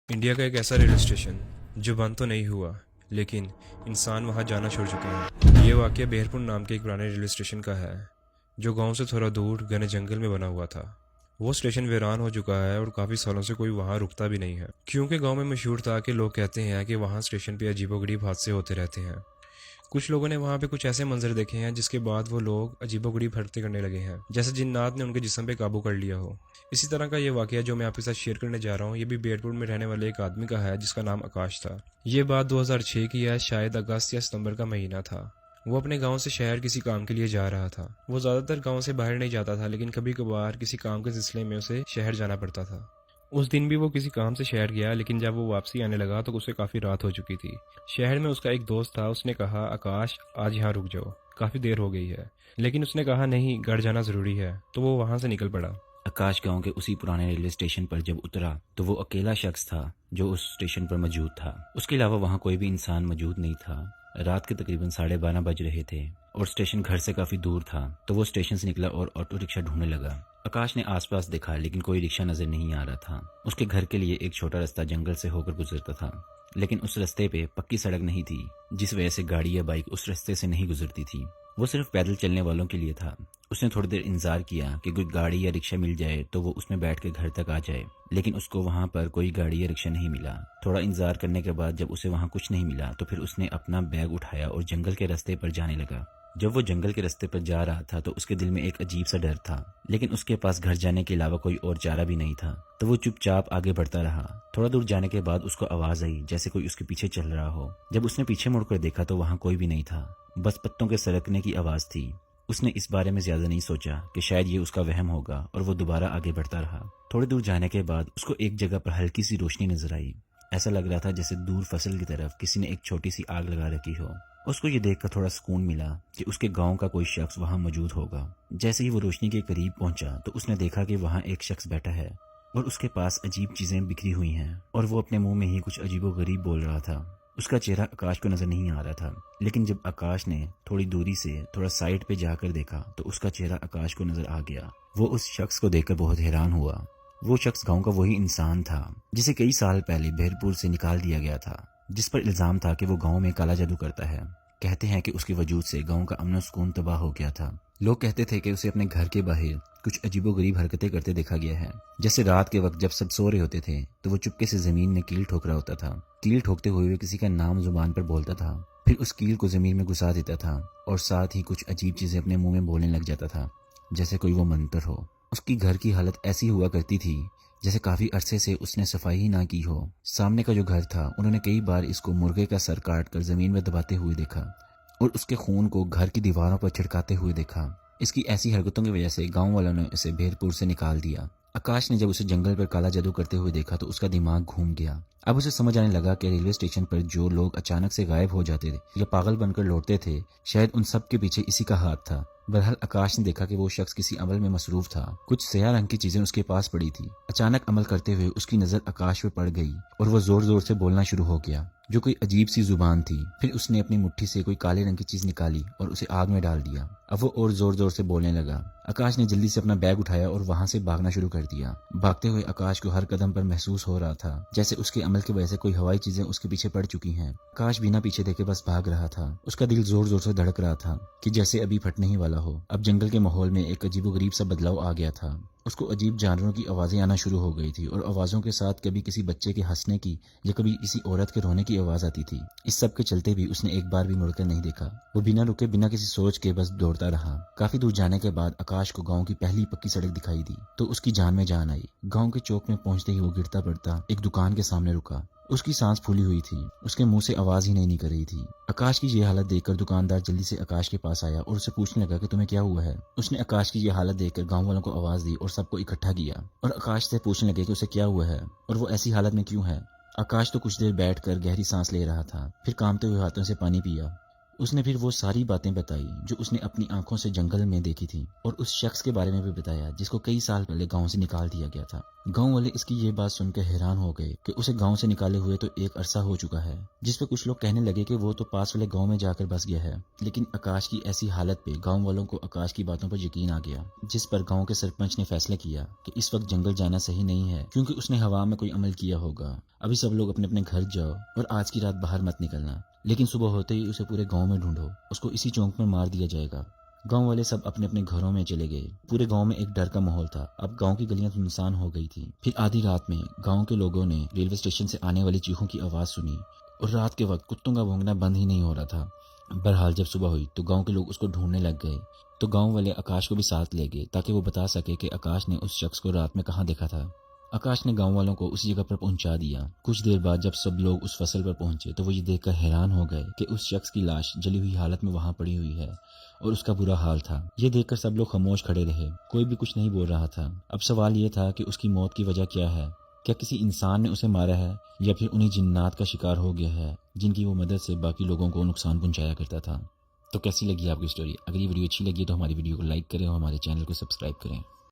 India का एक ऐसा रेलवे स्टेशन जो बंद तो नहीं हुआ, लेकिन इंसान वहां जाना छोड़ चुके हैं। ये वाकया बेहरपुर नाम के एक पुराने रेलवे स्टेशन का है, जो गांव से थोड़ा दूर घने जंगल में बना हुआ था। वो स्टेशन वीरान हो चुका है और काफ़ी सालों से कोई वहां रुकता भी नहीं है, क्योंकि गांव में मशहूर था कि लोग कहते हैं कि वहां स्टेशन पे अजीबोगरीब हादसे होते रहते हैं। कुछ लोगों ने वहां पे कुछ ऐसे मंजर देखे हैं जिसके बाद वो लोग अजीबोगरीब हरकतें करने लगे हैं, जैसे जिन्नात ने उनके जिस्म पे काबू कर लिया हो। इसी तरह का ये वाकया जो मैं आपके साथ शेयर करने जा रहा हूँ, ये भी बेरपुर में रहने वाले एक आदमी का है जिसका नाम आकाश था। ये बात 2006 की है, शायद अगस्त या सितंबर का महीना था। वो अपने गांव से शहर किसी काम के लिए जा रहा था। वो ज्यादातर गांव से बाहर नहीं जाता था, लेकिन कभी कभार किसी काम के सिलसिले में उसे शहर जाना पड़ता था। उस दिन भी वो किसी काम से शहर गया, लेकिन जब वो वापसी आने लगा तो उसे काफी रात हो चुकी थी। शहर में उसका एक दोस्त था। उसने कहा, आकाश आज यहाँ रुक जाओ, काफी देर हो गई है। लेकिन उसने कहा नहीं, घर जाना जरूरी है, तो वो वहां से निकल पड़ा। आकाश गांव के उसी पुराने रेलवे स्टेशन पर जब उतरा तो वो अकेला शख्स था जो उस स्टेशन पर मौजूद था। उसके अलावा वहां कोई भी इंसान मौजूद नहीं था। रात के तकरीबन 12:30 बज रहे थे और स्टेशन घर से काफी दूर था। तो वो स्टेशन से निकला और ऑटो रिक्शा ढूंढने लगा। आकाश ने आसपास देखा, लेकिन कोई रिक्शा नजर नहीं आ रहा था। उसके घर के लिए एक छोटा रास्ता जंगल से होकर गुजरता था, लेकिन उस रास्ते पे पक्की सड़क नहीं थी, जिस वजह से गाड़ी या बाइक उस रास्ते से नहीं गुजरती थी। वो सिर्फ पैदल चलने वालों के लिए था। उसने थोड़ी देर इंतजार किया कि कोई गाड़ी या रिक्शा मिल जाए तो वो उसमें बैठ के घर तक आ जाए, लेकिन उसको वहां पर कोई गाड़ी या रिक्शा नहीं मिला। थोड़ा इंतजार करने के बाद जब उसे वहां कुछ नहीं मिला तो फिर उसने अपना बैग उठाया और जंगल के रास्ते पर जाने लगा। जब वो जंगल के रास्ते पर जा रहा था तो उसके दिल में एक अजीब सा डर था, लेकिन उसके पास घर जाने के अलावा कोई और चारा भी नहीं था। तो वो चुपचाप आगे बढ़ता रहा। थोड़ा दूर जाने के बाद उसको आवाज आई जैसे कोई उसके पीछे चल रहा हो। जब उसने पीछे मुड़कर देखा तो वहां कोई भी नहीं था, बस पत्तों के सरकने की आवाज थी। उसने इस बारे में ज्यादा नहीं सोचा कि शायद ये उसका वहम होगा और वो दोबारा आगे बढ़ता रहा। थोड़ी दूर जाने के बाद उसको एक जगह पर हल्की सी रोशनी नजर आई। ऐसा लग रहा था जैसे दूर फसल की तरफ किसी ने एक छोटी सी आग लगा रखी हो। उसको ये देखकर थोड़ा सुकून मिला कि उसके गांव का कोई शख्स वहां मौजूद होगा। जैसे ही वो रोशनी के करीब पहुंचा तो उसने देखा कि वहां एक शख्स बैठा है और उसके पास अजीब चीजें बिखरी हुई हैं और वो अपने मुंह में ही कुछ अजीबोगरीब बोल रहा था। उसका चेहरा आकाश को नजर नहीं आ रहा था, लेकिन जब आकाश ने थोड़ी दूरी से थोड़ा साइड पे जाकर देखा तो उसका चेहरा आकाश को नजर आ गया। वो उस शख्स को देखकर बहुत हैरान हुआ। वो शख्स गांव का वही इंसान था जिसे कई साल पहले बहरपुर से निकाल दिया गया था, जिस पर इल्जाम था कि वो गांव में काला जादू करता है। कहते हैं कि उसके वजूद से गांव का अमन सुकून तबाह हो गया था। लोग कहते थे कि उसे अपने घर के बाहर कुछ अजीबोगरीब हरकतें करते देखा गया है। जैसे रात के वक्त जब सब सो रहे होते थे तो वो चुपके से जमीन में कील ठोक रहा होता था। कील ठोकते हुए वो किसी का नाम जुबान पर बोलता था, फिर उस कील को जमीन में घुसा देता था और साथ ही कुछ अजीब चीजें अपने मुंह में बोलने लग जाता था, जैसे कोई वो मंत्र हो। उसकी घर की हालत ऐसी हुआ करती थी जैसे काफी अरसे से उसने सफाई ही ना की हो। सामने का जो घर था, उन्होंने कई बार इसको मुर्गे का सर काट कर जमीन में दबाते हुए देखा और उसके खून को घर की दीवारों पर छिड़काते हुए देखा। इसकी ऐसी हरकतों की वजह से गांव वालों ने उसे बहरपुर से निकाल दिया। आकाश ने जब उसे जंगल पर काला जादू करते हुए देखा तो उसका दिमाग घूम गया। अब उसे समझ आने लगा कि रेलवे स्टेशन पर जो लोग अचानक से गायब हो जाते थे या पागल बनकर लौटते थे, शायद उन सब के पीछे इसी का हाथ था। बहरहाल आकाश ने देखा कि वो शख्स किसी अमल में मसरूफ था। कुछ स्याह रंग की चीजें उसके पास पड़ी थी। अचानक अमल करते हुए उसकी नजर आकाश पे पड़ गई और वो जोर जोर से बोलना शुरू हो गया, जो कोई अजीब सी जुबान थी। फिर उसने अपनी मुट्ठी से कोई काले रंग की चीज निकाली और उसे आग में डाल दिया। अब वो और जोर जोर से बोलने लगा। आकाश ने जल्दी से अपना बैग उठाया और वहां से भागना शुरू कर दिया। भागते हुए आकाश को हर कदम पर महसूस हो रहा था जैसे उसके अमल की वजह से कोई हवाई चीजें उसके पीछे पड़ चुकी हैं। आकाश बिना पीछे देखे बस भाग रहा था। उसका दिल जोर जोर से धड़क रहा था कि जैसे अभी फटने ही वाला हो। अब जंगल के माहौल में एक अजीबोगरीब सा बदलाव आ गया था। उसको अजीब जानवरों की आवाजें आना शुरू हो गई थी और आवाजों के साथ कभी किसी बच्चे के हंसने की या कभी किसी औरत के रोने की आवाज आती थी। इस सब के चलते भी उसने एक बार भी मुड़कर नहीं देखा। वो बिना रुके बिना किसी सोच के बस दौड़ता रहा। काफी दूर जाने के बाद आकाश को गांव की पहली पक्की सड़क दिखाई दी तो उसकी जान में जान आई। गांव के चौक में पहुंचते ही वो गिरता पड़ता एक दुकान के सामने रुका। उसकी सांस फूली हुई थी, उसके मुंह से आवाज ही नहीं निकल रही थी। आकाश की ये हालत देखकर दुकानदार जल्दी से आकाश के पास आया और उसे पूछने लगा कि तुम्हें क्या हुआ है। उसने आकाश की ये हालत देखकर गांव वालों को आवाज दी और सबको इकट्ठा किया और आकाश से पूछने लगे कि उसे क्या हुआ है और वो ऐसी हालत में क्यों है। आकाश तो कुछ देर बैठकर गहरी सांस ले रहा था, फिर कांपते हुए हाथों से पानी पिया। उसने फिर वो सारी बातें बताई जो उसने अपनी आंखों से जंगल में देखी थी, और उस शख्स के बारे में भी बताया जिसको कई साल पहले गांव से निकाल दिया गया था। गांव वाले इसकी ये बात सुनकर हैरान हो गए कि उसे गांव से निकाले हुए तो एक अरसा हो चुका है, जिस पे कुछ लोग कहने लगे कि वो तो पास वाले गांव में जाकर बस गया है। लेकिन आकाश की ऐसी हालत पे गांव वालों को आकाश की बातों पर यकीन आ गया, जिस पर गांव के सरपंच ने फैसला किया कि इस वक्त जंगल जाना सही नहीं है, क्योंकि उसने हवा में कोई अमल किया होगा। अभी सब लोग अपने अपने घर जाओ और आज की रात बाहर मत निकलना, लेकिन सुबह होते ही उसे पूरे गांव में ढूंढो, उसको इसी चौक में मार दिया जाएगा। गांव वाले सब अपने अपने घरों में चले गए। पूरे गांव में एक डर का माहौल था। अब गांव की गलियां सुनसान हो गई थी। फिर आधी रात में गांव के लोगों ने रेलवे स्टेशन से आने वाली चीखों की आवाज सुनी, और रात के वक्त कुत्तों का भौंकना बंद ही नहीं हो रहा था। बहरहाल जब सुबह हुई तो गांव के लोग उसको ढूंढने लग गए। तो गांव वाले आकाश को भी साथ ले गए ताकि वो बता सके कि आकाश ने उस शख्स को रात में कहाँ देखा था। आकाश ने गांव वालों को उसी जगह पर पहुंचा दिया। कुछ देर बाद जब सब लोग उस फसल पर पहुंचे तो वो ये देखकर हैरान हो गए कि उस शख्स की लाश जली हुई हालत में वहां पड़ी हुई है, और उसका बुरा हाल था। ये देखकर सब लोग खामोश खड़े रहे, कोई भी कुछ नहीं बोल रहा था। अब सवाल ये था कि उसकी मौत की वजह क्या है। क्या किसी इंसान ने उसे मारा है, या फिर उन्हीं जिन्नात का शिकार हो गया है जिनकी वो मदद से बाकी लोगों को नुकसान पहुंचाया करता था। तो कैसी लगी आपकी स्टोरी? अगर ये वीडियो अच्छी लगी तो हमारी वीडियो को लाइक करें और हमारे चैनल को सब्सक्राइब करें।